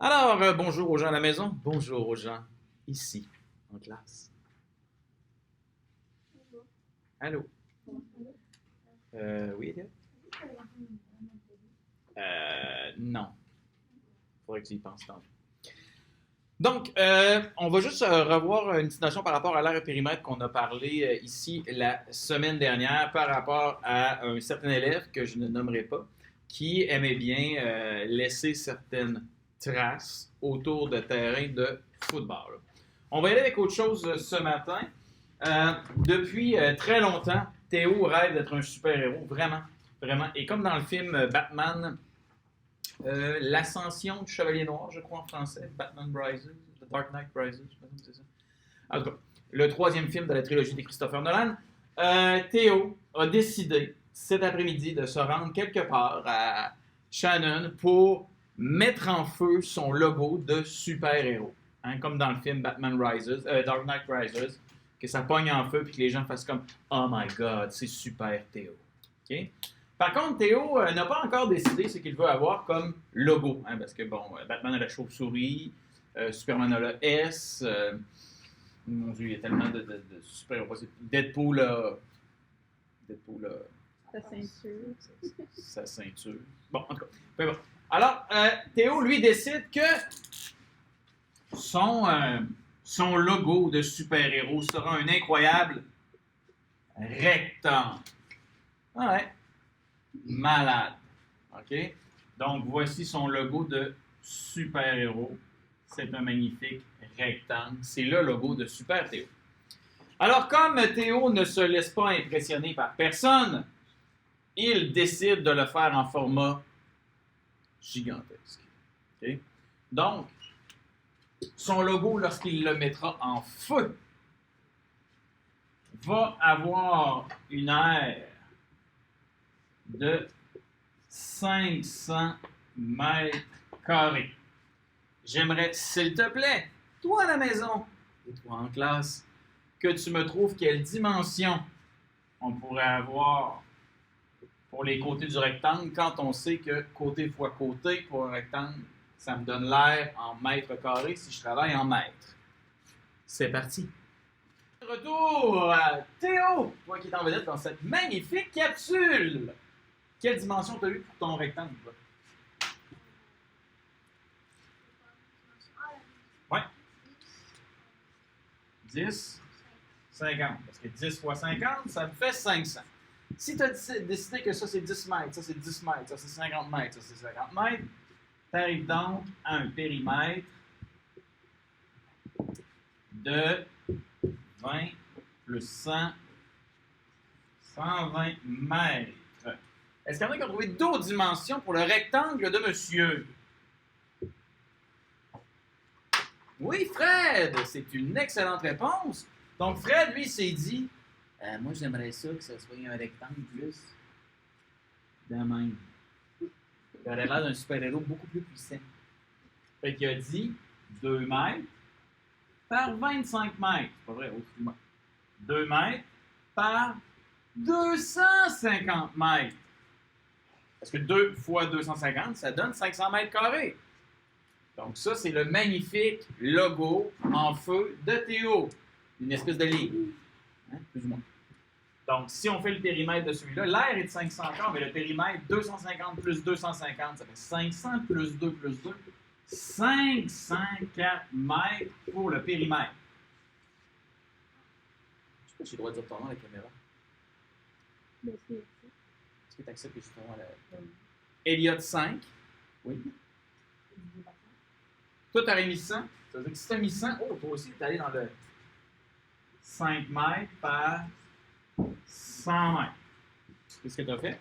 Alors, bonjour aux gens à la maison, bonjour aux gens ici, en classe. Allô? Oui, Eliott? Non. Faudrait que tu y penses tantôt. Donc, on va juste revoir une petite notion par rapport à l'aire et périmètre qu'on a parlé ici la semaine dernière par rapport à un certain élève que je ne nommerai pas qui aimait bien laisser certaines traces autour de terrain de football. On va y aller avec autre chose ce matin. Depuis très longtemps, Théo rêve d'être un super-héros, vraiment, vraiment. Et comme dans le film Batman, l'ascension du Chevalier Noir, je crois en français, Batman Rises, The Dark Knight Rises, je pense que c'est ça. En tout cas, le troisième film de la trilogie de Christopher Nolan, Théo a décidé cet après-midi de se rendre quelque part à Shannon pour mettre en feu son logo de super-héros. Hein, comme dans le film Batman Rises, Dark Knight Rises, que ça pogne en feu et que les gens fassent comme « Oh my God, c'est super Théo. Okay? » Par contre, Théo n'a pas encore décidé ce qu'il veut avoir comme logo. Hein, parce que, bon, Batman a la chauve-souris, Superman a le S. Mon Dieu, il y a tellement de super-héros. Deadpool a... Sa ceinture. Sa ceinture. Bon, en tout cas, peu importe. Alors, Théo, lui, décide que son logo de super-héros sera un incroyable rectangle. Ouais. Malade. OK? Donc, voici son logo de super-héros. C'est un magnifique rectangle. C'est le logo de Super Théo. Alors, comme Théo ne se laisse pas impressionner par personne, il décide de le faire en format gigantesque. Okay? Donc, son logo, lorsqu'il le mettra en feu, va avoir une aire de 500 mètres carrés. J'aimerais, s'il te plaît, toi à la maison et toi en classe, que tu me trouves quelle dimension on pourrait avoir pour les côtés du rectangle quand on sait que côté fois côté pour un rectangle, ça me donne l'air en mètres carrés si je travaille en mètres. C'est parti. Retour à Théo, toi qui es en vedette dans cette magnifique capsule. Quelle dimension tu as eu pour ton rectangle? Toi? Ouais. 10, 50. Parce que 10 fois 50, ça me fait 500. Si tu as décidé que ça c'est 10 mètres, ça c'est 10 mètres, ça c'est 50 mètres, ça c'est 50 mètres, tu arrives donc à un périmètre de 20 plus 100, 120 mètres. Est-ce qu'il y en a qui ont trouvé d'autres dimensions pour le rectangle de monsieur? Oui, Fred! C'est une excellente réponse. Donc, Fred, lui, s'est dit moi, j'aimerais ça que ce soit un rectangle plus de même. Il aurait l'air d'un super-héros beaucoup plus puissant. Fait qu'il a dit 2 mètres par 25 mètres. C'est pas vrai, excuse-moi. 2 mètres par 250 mètres. Parce que 2 fois 250, ça donne 500 mètres carrés. Donc ça, c'est le magnifique logo en feu de Théo. Une espèce de ligne. Hein, plus ou moins. Donc, si on fait le périmètre de celui-là, l'air est de 500 corps, mais le périmètre, 250 plus 250, ça fait 500 plus 2 plus 2. 504 mètres pour le périmètre. Je sais pas si j'ai le droit de dire ton nom à la caméra. Est-ce que tu acceptes que je te rends à la... Eliott 5. Oui. Toi, tu aurais mis 100. Ça veut dire que si tu as mis 100, oh, toi aussi, tu es allé dans le 5 mètres par 100 mètres. Qu'est-ce que tu as fait?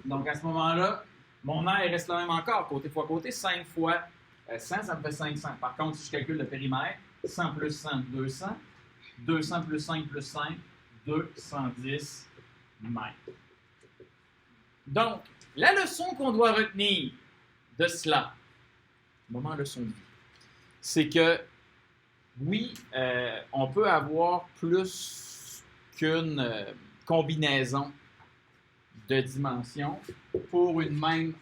Donc, à ce moment-là, mon air reste le même encore, côté fois côté. 5 fois 100, ça me fait 500. Par contre, si je calcule le périmètre, 100 plus 100, 200. 200 plus 5 plus 5, 210 mètres. Donc, la leçon qu'on doit retenir de cela, moment leçon de vie, c'est que, oui, on peut avoir plus qu'une combinaison de dimensions pour une même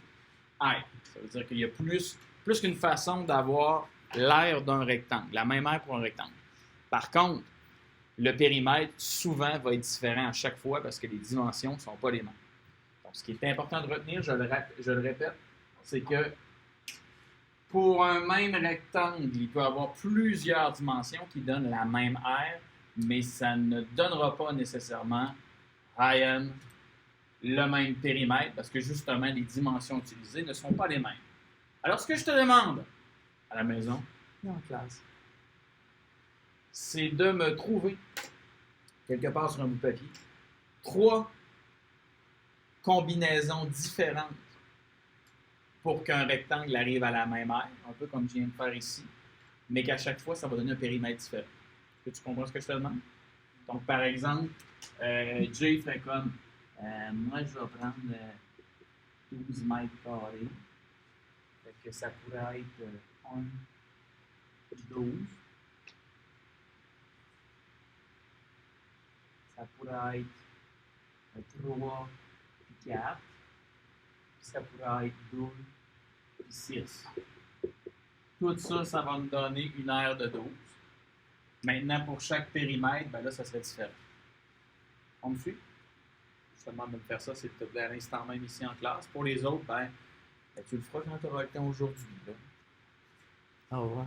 aire. Ça veut dire qu'il y a plus plus qu'une façon d'avoir l'aire d'un rectangle, la même aire pour un rectangle. Par contre, le périmètre, souvent, va être différent à chaque fois parce que les dimensions ne sont pas les mêmes. Donc, ce qui est important de retenir, je le répète, c'est que pour un même rectangle, il peut y avoir plusieurs dimensions qui donnent la même aire, mais ça ne donnera pas nécessairement, Ryan, le même périmètre parce que justement, les dimensions utilisées ne sont pas les mêmes. Alors, ce que je te demande à la maison et en classe, c'est de me trouver, quelque part sur un bout de papier, 3 combinaisons différentes pour qu'un rectangle arrive à la même aire, un peu comme je viens de faire ici, mais qu'à chaque fois, ça va donner un périmètre différent. Est-ce que tu comprends ce que je te demande? Donc, par exemple, Jay ferait comme, moi, je vais prendre 12 mètres carrés. Fait que ça pourrait être 1, 12. Ça pourrait être 3 puis 4. Puis ça pourrait être 2 puis 6. Tout ça, ça va me donner une aire de 12. Maintenant, pour chaque périmètre, ben là, ça serait différent. On me suit? Je te demande de me faire ça, s'il te plaît, à l'instant même ici en classe. Pour les autres, ben tu le feras quand tu auras le temps aujourd'hui. Au revoir.